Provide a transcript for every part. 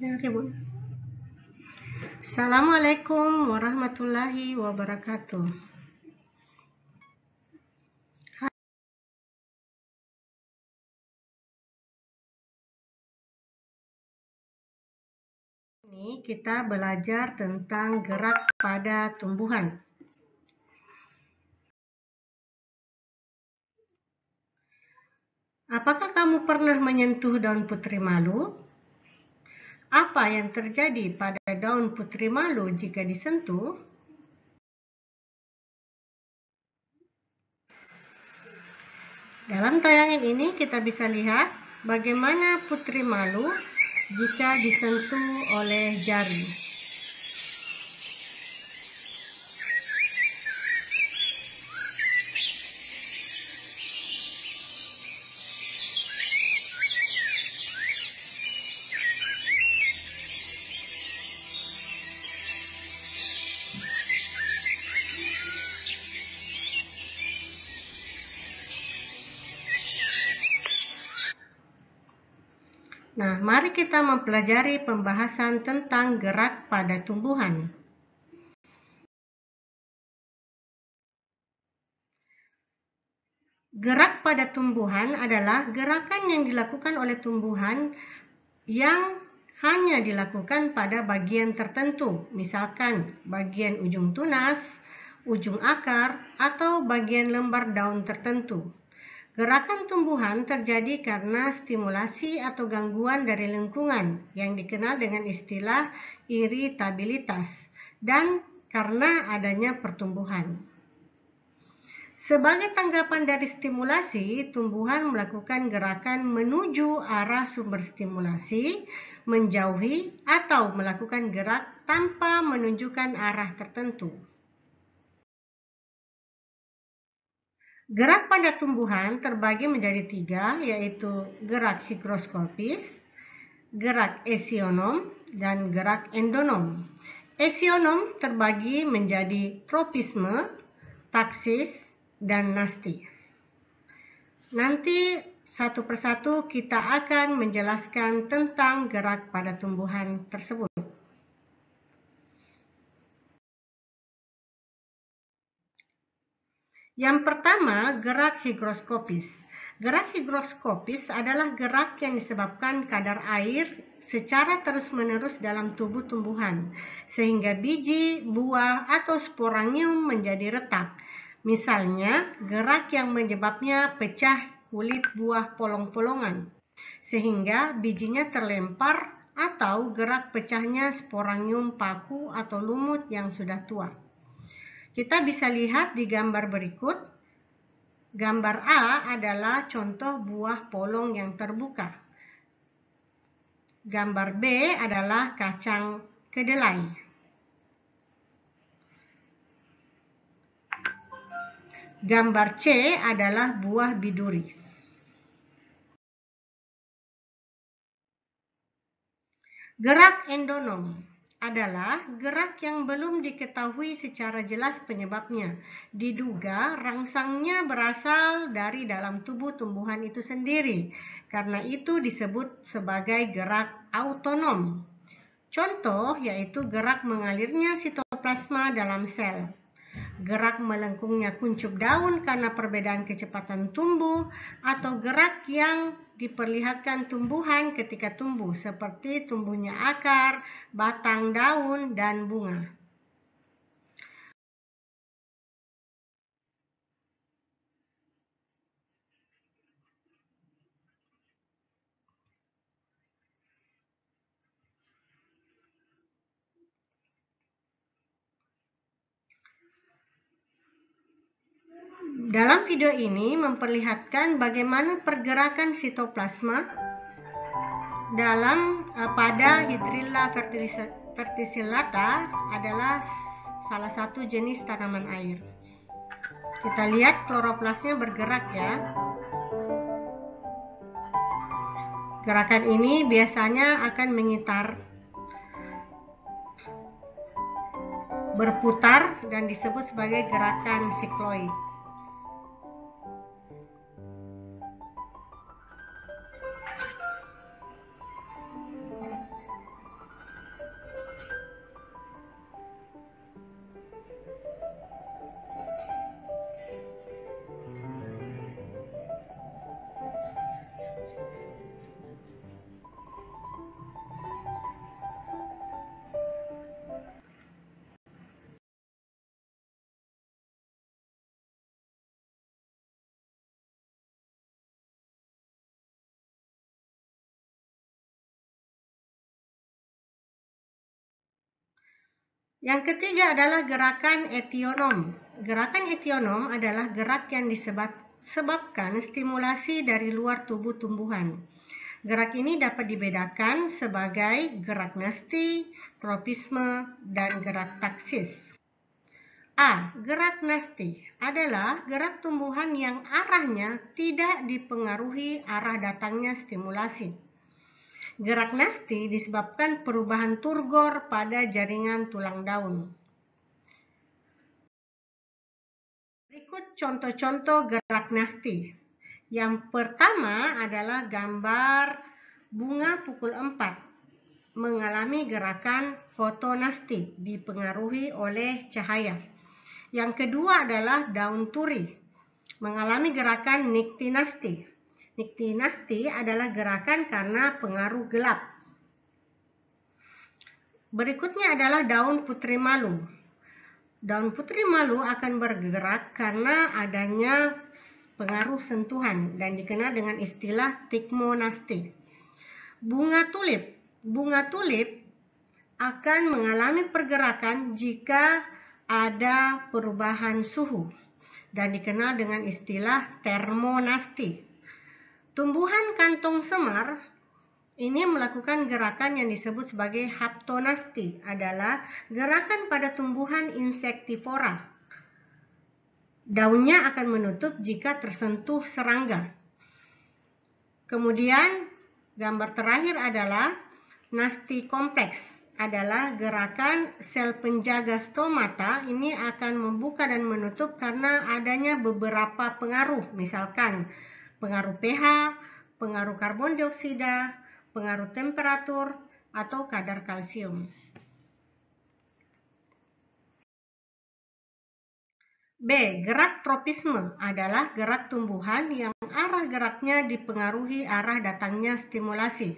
Ya, ribut. Assalamualaikum warahmatullahi wabarakatuh. Ini kita belajar tentang gerak pada tumbuhan. Apakah kamu pernah menyentuh daun putri malu? Apa yang terjadi pada daun putri malu jika disentuh? Dalam tayangan ini kita bisa lihat bagaimana putri malu jika disentuh oleh jari. Nah, mari kita mempelajari pembahasan tentang gerak pada tumbuhan. Gerak pada tumbuhan adalah gerakan yang dilakukan oleh tumbuhan yang hanya dilakukan pada bagian tertentu, misalkan bagian ujung tunas, ujung akar, atau bagian lembar daun tertentu. Gerakan tumbuhan terjadi karena stimulasi atau gangguan dari lingkungan yang dikenal dengan istilah iritabilitas dan karena adanya pertumbuhan. Sebagai tanggapan dari stimulasi, tumbuhan melakukan gerakan menuju arah sumber stimulasi, menjauhi, atau melakukan gerak tanpa menunjukkan arah tertentu. Gerak pada tumbuhan terbagi menjadi 3, yaitu gerak higroskopis, gerak esionom, dan gerak endonom. Esionom terbagi menjadi tropisme, taksis, dan nasti. Nanti satu persatu kita akan menjelaskan tentang gerak pada tumbuhan tersebut. Yang pertama, gerak higroskopis. Gerak higroskopis adalah gerak yang disebabkan kadar air secara terus-menerus dalam tubuh tumbuhan, sehingga biji, buah, atau sporangium menjadi retak. Misalnya, gerak yang menyebabnya pecah kulit buah polong-polongan, sehingga bijinya terlempar, atau gerak pecahnya sporangium paku atau lumut yang sudah tua. Kita bisa lihat di gambar berikut. Gambar A adalah contoh buah polong yang terbuka. Gambar B adalah kacang kedelai. Gambar C adalah buah biduri. Gerak endonom adalah gerak yang belum diketahui secara jelas penyebabnya. Diduga rangsangnya berasal dari dalam tubuh tumbuhan itu sendiri. Karena itu disebut sebagai gerak autonom. Contoh yaitu gerak mengalirnya sitoplasma dalam sel, gerak melengkungnya kuncup daun karena perbedaan kecepatan tumbuh, atau gerak yang diperlihatkan tumbuhan ketika tumbuh, seperti tumbuhnya akar, batang daun, dan bunga. Dalam video ini memperlihatkan bagaimana pergerakan sitoplasma pada Hydrilla verticillata adalah salah satu jenis tanaman air. Kita lihat kloroplasnya bergerak ya. Gerakan ini biasanya akan mengitar, berputar, dan disebut sebagai gerakan sikloid. Yang ketiga adalah gerakan etionom. Gerakan etionom adalah gerak yang disebabkan stimulasi dari luar tubuh tumbuhan. Gerak ini dapat dibedakan sebagai gerak nasti, tropisme, dan gerak taksis. A. Gerak nasti adalah gerak tumbuhan yang arahnya tidak dipengaruhi arah datangnya stimulasi. Gerak nasti disebabkan perubahan turgor pada jaringan tulang daun. Berikut contoh-contoh gerak nasti. Yang pertama adalah gambar bunga pukul 4 mengalami gerakan fotonasti dipengaruhi oleh cahaya. Yang kedua adalah daun turi mengalami gerakan niktinasti. Niktinasti adalah gerakan karena pengaruh gelap. Berikutnya adalah daun putri malu. Daun putri malu akan bergerak karena adanya pengaruh sentuhan dan dikenal dengan istilah tikmonasti. Bunga tulip. Bunga tulip akan mengalami pergerakan jika ada perubahan suhu dan dikenal dengan istilah termonasti. Tumbuhan kantong semar ini melakukan gerakan yang disebut sebagai haptonasti, adalah gerakan pada tumbuhan insektivora. Daunnya akan menutup jika tersentuh serangga. Kemudian gambar terakhir adalah nasti kompleks, adalah gerakan sel penjaga stomata. Ini akan membuka dan menutup karena adanya beberapa pengaruh, misalkan pengaruh pH, pengaruh karbon dioksida, pengaruh temperatur, atau kadar kalsium. B. Gerak tropisme adalah gerak tumbuhan yang arah geraknya dipengaruhi arah datangnya stimulasi.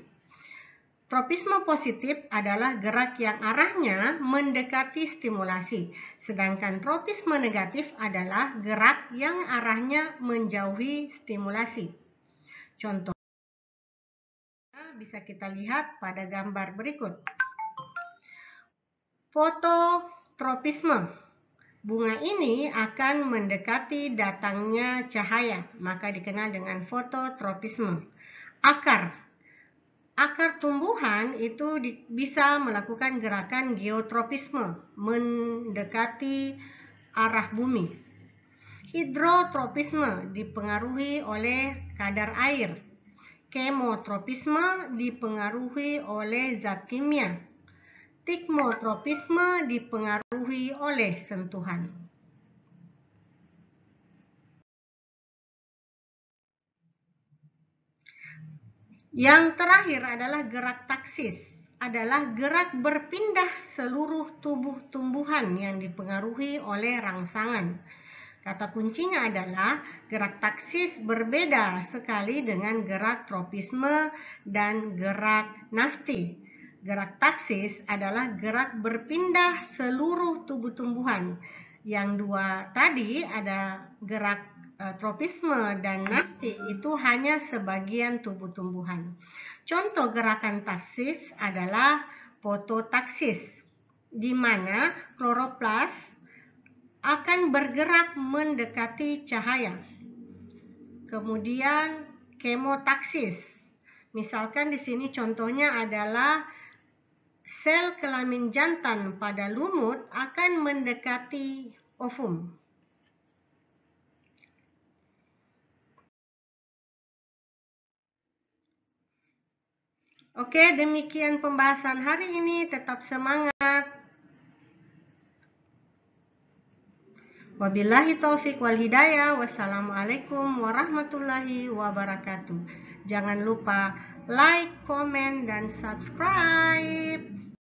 Tropisme positif adalah gerak yang arahnya mendekati stimulasi, sedangkan tropisme negatif adalah gerak yang arahnya menjauhi stimulasi. Contoh bisa kita lihat pada gambar berikut. Fototropisme. Bunga ini akan mendekati datangnya cahaya, maka dikenal dengan fototropisme. Akar tumbuhan itu bisa melakukan gerakan geotropisme, mendekati arah bumi. Hidrotropisme dipengaruhi oleh kadar air. Kemotropisme dipengaruhi oleh zat kimia. Tikmotropisme dipengaruhi oleh sentuhan. Yang terakhir adalah gerak taksis, adalah gerak berpindah seluruh tubuh tumbuhan yang dipengaruhi oleh rangsangan. Kata kuncinya adalah gerak taksis berbeda sekali dengan gerak tropisme dan gerak nasti. Gerak taksis adalah gerak berpindah seluruh tubuh tumbuhan. Yang dua tadi ada gerak tropisme dan nasti itu hanya sebagian tubuh tumbuhan. Contoh gerakan taksis adalah fototaksis, di mana kloroplas akan bergerak mendekati cahaya. Kemudian kemotaksis. Misalkan di sini contohnya adalah sel kelamin jantan pada lumut akan mendekati ovum. Oke, demikian pembahasan hari ini. Tetap semangat. Wabillahi taufik wal hidayah. Wassalamualaikum warahmatullahi wabarakatuh. Jangan lupa like, komen, dan subscribe.